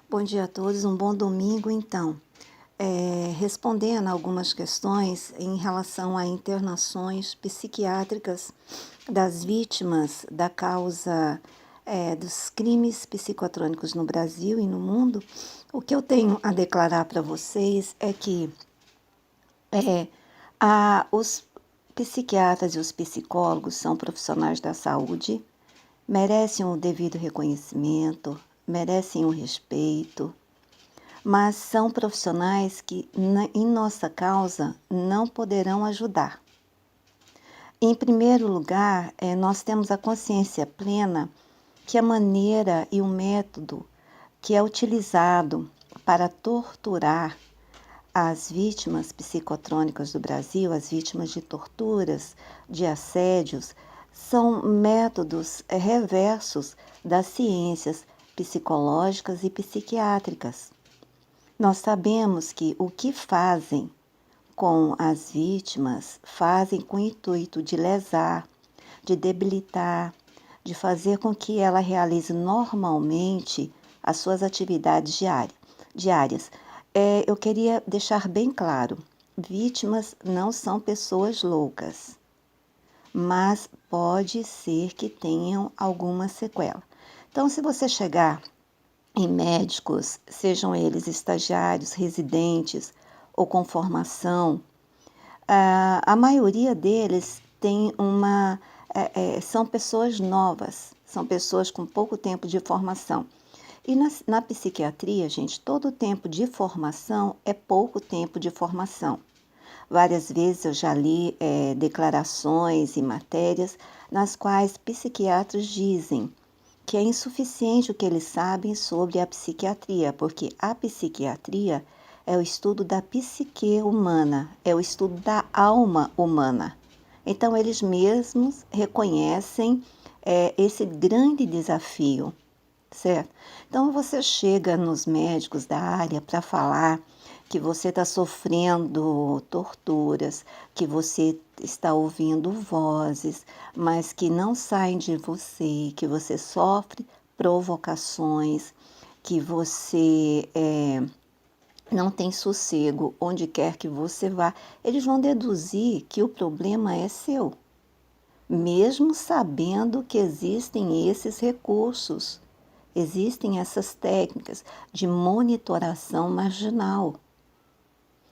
Bom dia a todos, um bom domingo. Então, respondendo algumas questões em relação a internações psiquiátricas das vítimas da causa dos crimes psicotrônicos no Brasil e no mundo, o que eu tenho a declarar para vocês é que os psiquiatras e os psicólogos são profissionais da saúde, merecem o devido reconhecimento, merecem o respeito, mas são profissionais que, em nossa causa, não poderão ajudar. Em primeiro lugar, nós temos a consciência plena que a maneira e o método que é utilizado para torturar as vítimas psicotrônicas do Brasil, as vítimas de torturas, de assédios, são métodos reversos das ciências psicológicas e psiquiátricas. Nós sabemos que o que fazem com as vítimas, fazem com o intuito de lesar, de debilitar, de fazer com que ela realize normalmente as suas atividades diárias. Eu queria deixar bem claro, vítimas não são pessoas loucas, mas pode ser que tenham alguma sequela. Então, se você chegar em médicos, sejam eles estagiários, residentes ou com formação, a maioria deles são pessoas novas, são pessoas com pouco tempo de formação. E na psiquiatria, gente, todo tempo de formação é pouco tempo de formação. Várias vezes eu já li declarações e matérias nas quais psiquiatras dizem que é insuficiente o que eles sabem sobre a psiquiatria, porque a psiquiatria é o estudo da psique humana, é o estudo da alma humana. Então, eles mesmos reconhecem esse grande desafio, certo? Então, você chega nos médicos da área para falar que você está sofrendo torturas, que você está ouvindo vozes, mas que não saem de você, que você sofre provocações, que você não tem sossego onde quer que você vá. Eles vão deduzir que o problema é seu, mesmo sabendo que existem esses recursos, existem essas técnicas de monitoração marginal.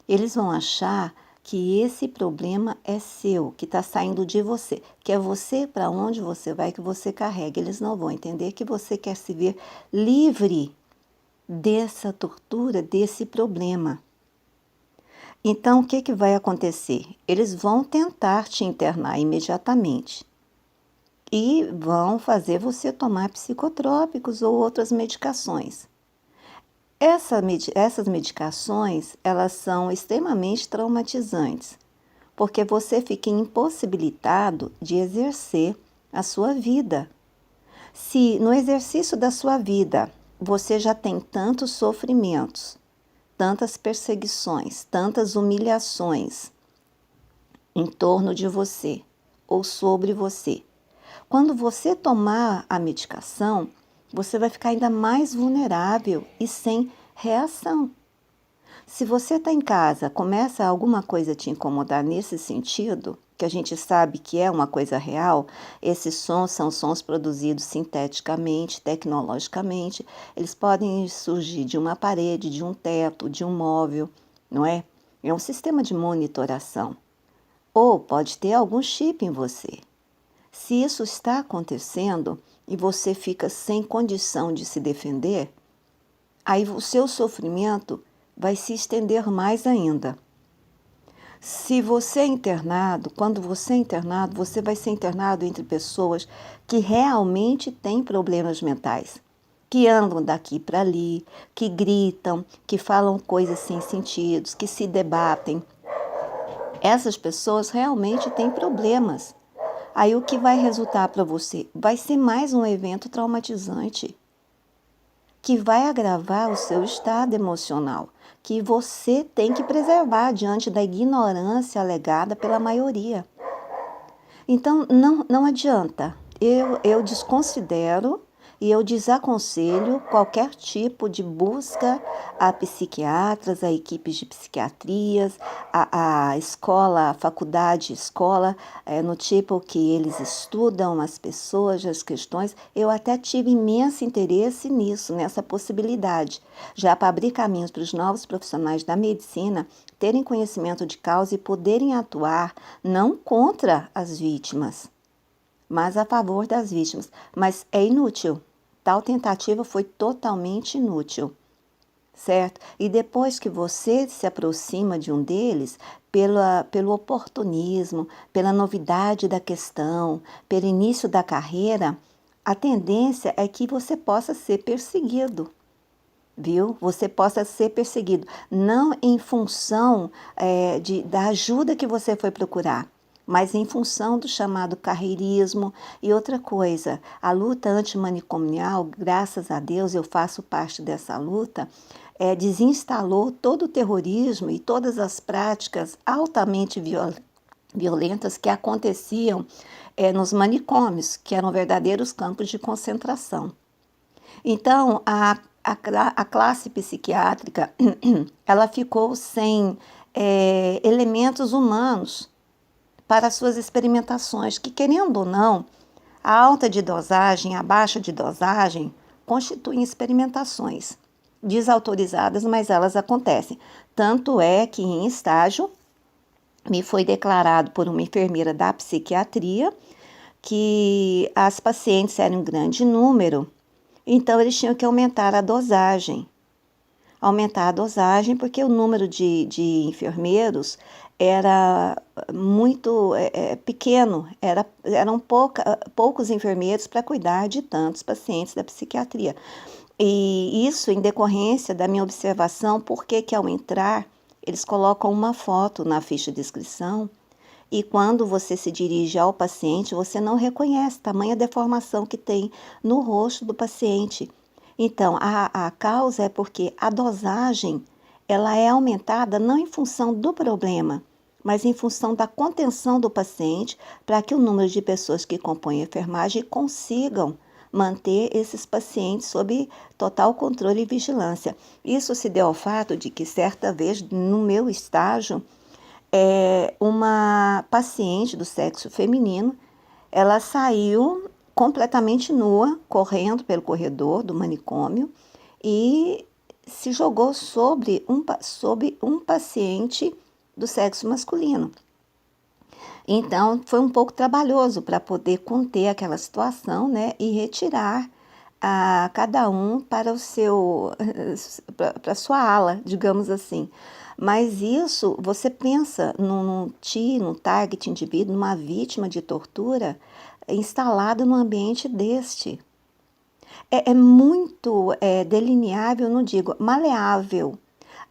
Eles vão achar que esse problema é seu, que está saindo de você, que é você para onde você vai, que você carrega. Eles não vão entender que você quer se ver livre dessa tortura, desse problema. Então, o que vai acontecer? Eles vão tentar te internar imediatamente e vão fazer você tomar psicotrópicos ou outras medicações. Essas medicações, elas são extremamente traumatizantes, porque você fica impossibilitado de exercer a sua vida. Se no exercício da sua vida você já tem tantos sofrimentos, tantas perseguições, tantas humilhações em torno de você ou sobre você, quando você tomar a medicação, você vai ficar ainda mais vulnerável e sem reação. Se você está em casa, começa alguma coisa a te incomodar nesse sentido, que a gente sabe que é uma coisa real, esses sons são sons produzidos sinteticamente, tecnologicamente, eles podem surgir de uma parede, de um teto, de um móvel, não é? É um sistema de monitoração. Ou pode ter algum chip em você. Se isso está acontecendo e você fica sem condição de se defender, aí o seu sofrimento vai se estender mais ainda. Se você é internado, quando você é internado, você vai ser internado entre pessoas que realmente têm problemas mentais, que andam daqui para ali, que gritam, que falam coisas sem sentido, que se debatem. Essas pessoas realmente têm problemas. Aí o que vai resultar para você? Vai ser mais um evento traumatizante, que vai agravar o seu estado emocional, que você tem que preservar diante da ignorância alegada pela maioria. Então, não adianta. Eu desconsidero E eu desaconselho qualquer tipo de busca a psiquiatras, a equipes de psiquiatrias, a escola, a faculdade, escola, no tipo que eles estudam as pessoas, as questões. Eu até tive imenso interesse nisso, nessa possibilidade, já para abrir caminhos para os novos profissionais da medicina terem conhecimento de causa e poderem atuar não contra as vítimas, mas a favor das vítimas. Mas é inútil. Tal tentativa foi totalmente inútil, certo? E depois que você se aproxima de um deles, pelo oportunismo, pela novidade da questão, pelo início da carreira, a tendência é que você possa ser perseguido. Viu? Você possa ser perseguido, não em função da ajuda que você foi procurar, mas em função do chamado carreirismo. E outra coisa, a luta antimanicomial, graças a Deus eu faço parte dessa luta, desinstalou todo o terrorismo e todas as práticas altamente violentas que aconteciam nos manicômios, que eram verdadeiros campos de concentração. Então, a classe psiquiátrica, ela ficou sem elementos humanos para suas experimentações, que, querendo ou não, a alta de dosagem, a baixa de dosagem, constituem experimentações desautorizadas, mas elas acontecem. Tanto é que, em estágio, me foi declarado por uma enfermeira da psiquiatria que as pacientes eram em grande número, então eles tinham que aumentar a dosagem. Aumentar a dosagem porque o número de enfermeiros era muito pequeno, eram poucos enfermeiros para cuidar de tantos pacientes da psiquiatria. E isso em decorrência da minha observação, porque ao entrar, eles colocam uma foto na ficha de inscrição e quando você se dirige ao paciente, você não reconhece tamanha deformação que tem no rosto do paciente. Então, a causa é porque a dosagem ela é aumentada não em função do problema, mas em função da contenção do paciente para que o número de pessoas que compõem a enfermagem consigam manter esses pacientes sob total controle e vigilância. Isso se deu ao fato de que certa vez no meu estágio, uma paciente do sexo feminino, ela saiu completamente nua, correndo pelo corredor do manicômio e se jogou sobre um paciente do sexo masculino. Então, foi um pouco trabalhoso para poder conter aquela situação, né, e retirar a cada um para a sua ala, digamos assim. Mas isso, você pensa num target indivíduo, numa vítima de tortura instalado num ambiente deste. É muito delineável, não digo, maleável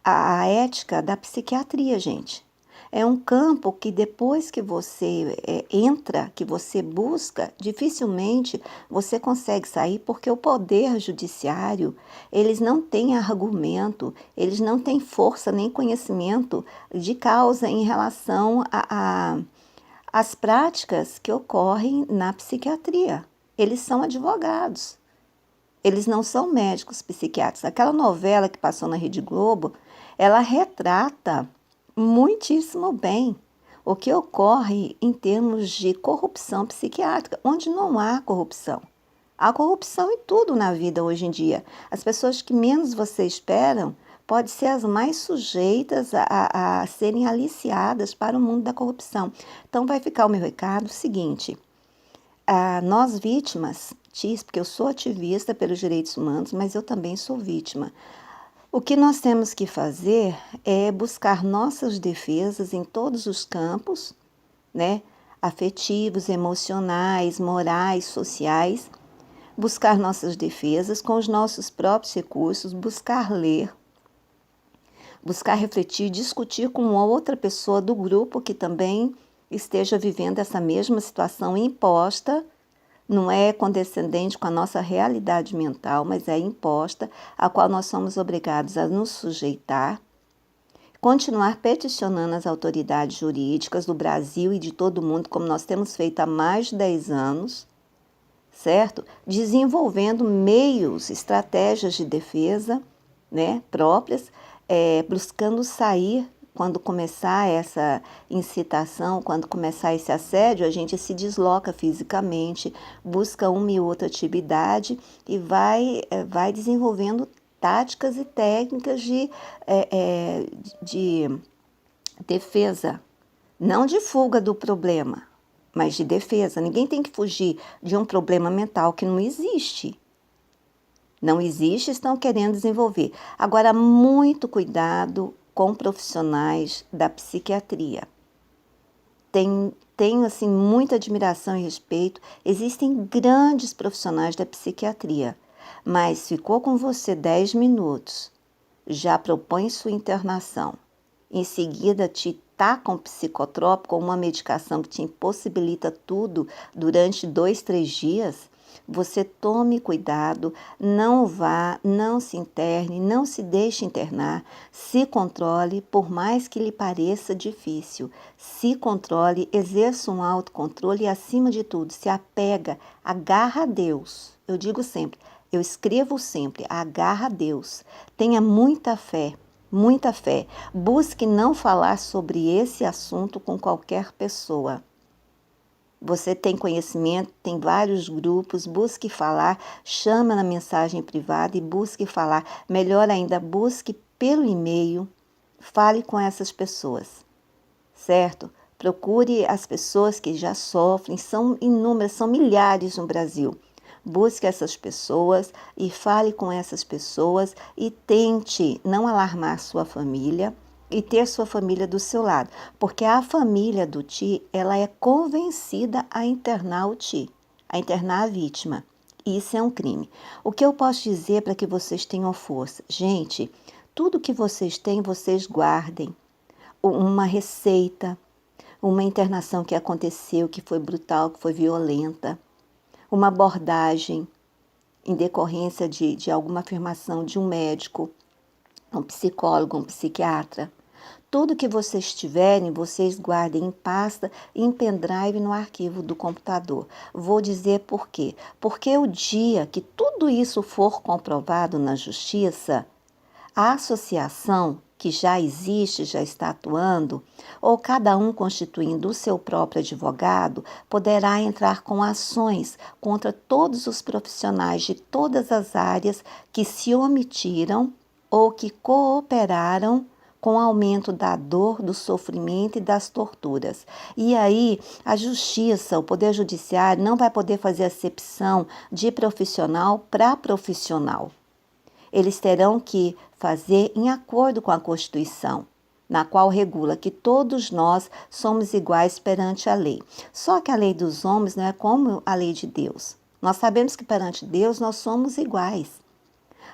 a ética da psiquiatria, gente. É um campo que depois que você entra, que você busca, dificilmente você consegue sair, porque o poder judiciário, eles não têm argumento, eles não têm força nem conhecimento de causa em relação às práticas que ocorrem na psiquiatria. Eles são advogados, eles não são médicos psiquiatras. Aquela novela que passou na Rede Globo, ela retrata muitíssimo bem o que ocorre em termos de corrupção psiquiátrica, onde não há corrupção. Há corrupção em tudo na vida hoje em dia. As pessoas que menos você esperam podem ser as mais sujeitas a serem aliciadas para o mundo da corrupção. Então vai ficar o meu recado seguinte: nós vítimas, porque eu sou ativista pelos direitos humanos, mas eu também sou vítima. O que nós temos que fazer é buscar nossas defesas em todos os campos, né? Afetivos, emocionais, morais, sociais. Buscar nossas defesas com os nossos próprios recursos, buscar ler, buscar refletir, discutir com outra pessoa do grupo que também esteja vivendo essa mesma situação imposta. Não é condescendente com a nossa realidade mental, mas é imposta, a qual nós somos obrigados a nos sujeitar, continuar peticionando as autoridades jurídicas do Brasil e de todo o mundo, como nós temos feito há mais de 10 anos, certo? Desenvolvendo meios, estratégias de defesa, né, próprias, buscando sair. Quando começar essa incitação, quando começar esse assédio, a gente se desloca fisicamente, busca uma e outra atividade e vai desenvolvendo táticas e técnicas de defesa, não de fuga do problema, mas de defesa. Ninguém tem que fugir de um problema mental que não existe. Não existe, estão querendo desenvolver. Agora, muito cuidado com profissionais da psiquiatria. Tenho assim, muita admiração e respeito. Existem grandes profissionais da psiquiatria, mas ficou com você 10 minutos, já propõe sua internação. Em seguida, te taca um psicotrópico ou uma medicação que te impossibilita tudo durante 2, 3 dias. Você tome cuidado, não vá, não se interne, não se deixe internar, se controle, por mais que lhe pareça difícil. Se controle, exerça um autocontrole e, acima de tudo, se apega, agarra a Deus. Eu digo sempre, eu escrevo sempre, agarra a Deus. Tenha muita fé. Muita fé. Busque não falar sobre esse assunto com qualquer pessoa. Você tem conhecimento, tem vários grupos, busque falar, chama na mensagem privada e busque falar. Melhor ainda, busque pelo e-mail, fale com essas pessoas, certo? Procure as pessoas que já sofrem, são inúmeras, são milhares no Brasil. Busque essas pessoas e fale com essas pessoas e tente não alarmar sua família e ter sua família do seu lado, porque a família do Ti, ela é convencida a internar o Ti, a internar a vítima. Isso é um crime. O que eu posso dizer para que vocês tenham força? Gente, tudo que vocês têm, vocês guardem. Uma receita, uma internação que aconteceu, que foi brutal, que foi violenta, uma abordagem em decorrência de alguma afirmação de um médico, um psicólogo, um psiquiatra. Tudo que vocês tiverem, vocês guardem em pasta e em pendrive no arquivo do computador. Vou dizer por quê. Porque o dia que tudo isso for comprovado na justiça, a associação que já existe, já está atuando, ou cada um constituindo o seu próprio advogado, poderá entrar com ações contra todos os profissionais de todas as áreas que se omitiram ou que cooperaram com o aumento da dor, do sofrimento e das torturas. E aí, a justiça, o Poder Judiciário, não vai poder fazer acepção de profissional para profissional. Eles terão que fazer em acordo com a Constituição, na qual regula que todos nós somos iguais perante a lei. Só que a lei dos homens não é como a lei de Deus. Nós sabemos que perante Deus nós somos iguais,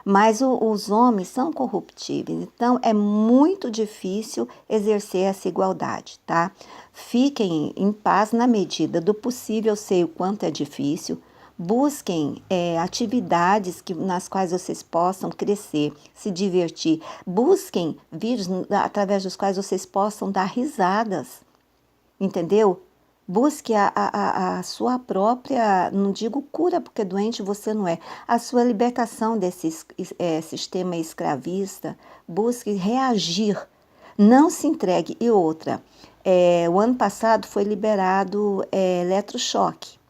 mas os homens são corruptíveis, então é muito difícil exercer essa igualdade, tá? Fiquem em paz na medida do possível, eu sei o quanto é difícil. Busquem atividades nas quais vocês possam crescer, se divertir. Busquem vídeos através dos quais vocês possam dar risadas, entendeu? Busque a sua própria, não digo cura, porque doente você não é, a sua libertação desse sistema escravista. Busque reagir, não se entregue. E outra, o ano passado foi liberado eletrochoque.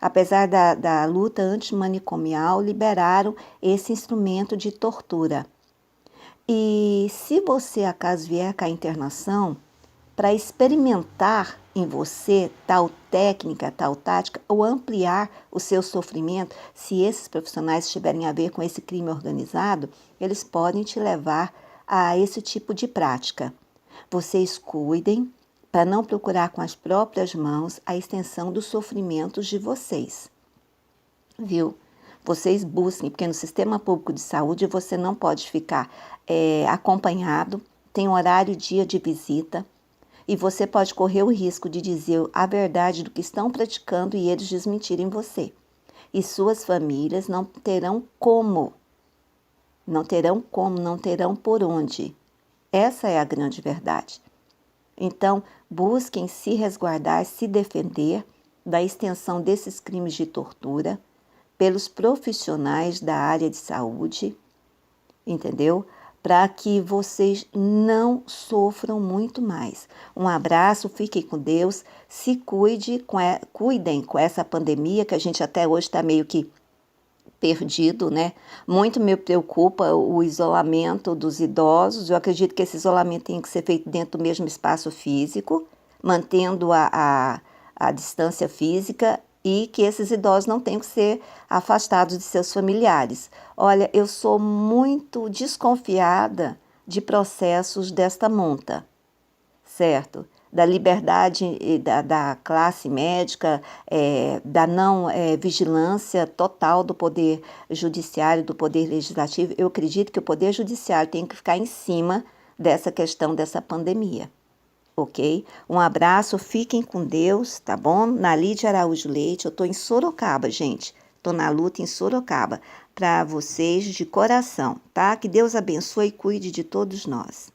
Apesar da luta antimanicomial, liberaram esse instrumento de tortura. E se você acaso vier com a internação, para experimentar em você tal técnica, tal tática, ou ampliar o seu sofrimento, se esses profissionais tiverem a ver com esse crime organizado, eles podem te levar a esse tipo de prática. Vocês cuidem para não procurar com as próprias mãos a extensão dos sofrimentos de vocês, viu? Vocês busquem, porque no sistema público de saúde você não pode ficar acompanhado, tem horário e dia de visita, e você pode correr o risco de dizer a verdade do que estão praticando e eles desmentirem você. E suas famílias não terão como, não terão por onde. Essa é a grande verdade. Então, busquem se resguardar, se defender, da extensão desses crimes de tortura pelos profissionais da área de saúde, entendeu? Para que vocês não sofram muito mais. Um abraço, fiquem com Deus, se cuidem com essa pandemia, que a gente até hoje está meio que perdido, né? Muito me preocupa o isolamento dos idosos. Eu acredito que esse isolamento tem que ser feito dentro do mesmo espaço físico, mantendo a distância física, e que esses idosos não tenham que ser afastados de seus familiares. Olha, eu sou muito desconfiada de processos desta monta, certo? Da liberdade da classe médica, da não vigilância total do poder judiciário, do poder legislativo. Eu acredito que o poder judiciário tem que ficar em cima dessa questão dessa pandemia. Ok? Um abraço, fiquem com Deus, tá bom? Nalide Araújo Leite, eu tô em Sorocaba, gente. Tô na luta em Sorocaba, para vocês de coração, tá? Que Deus abençoe e cuide de todos nós.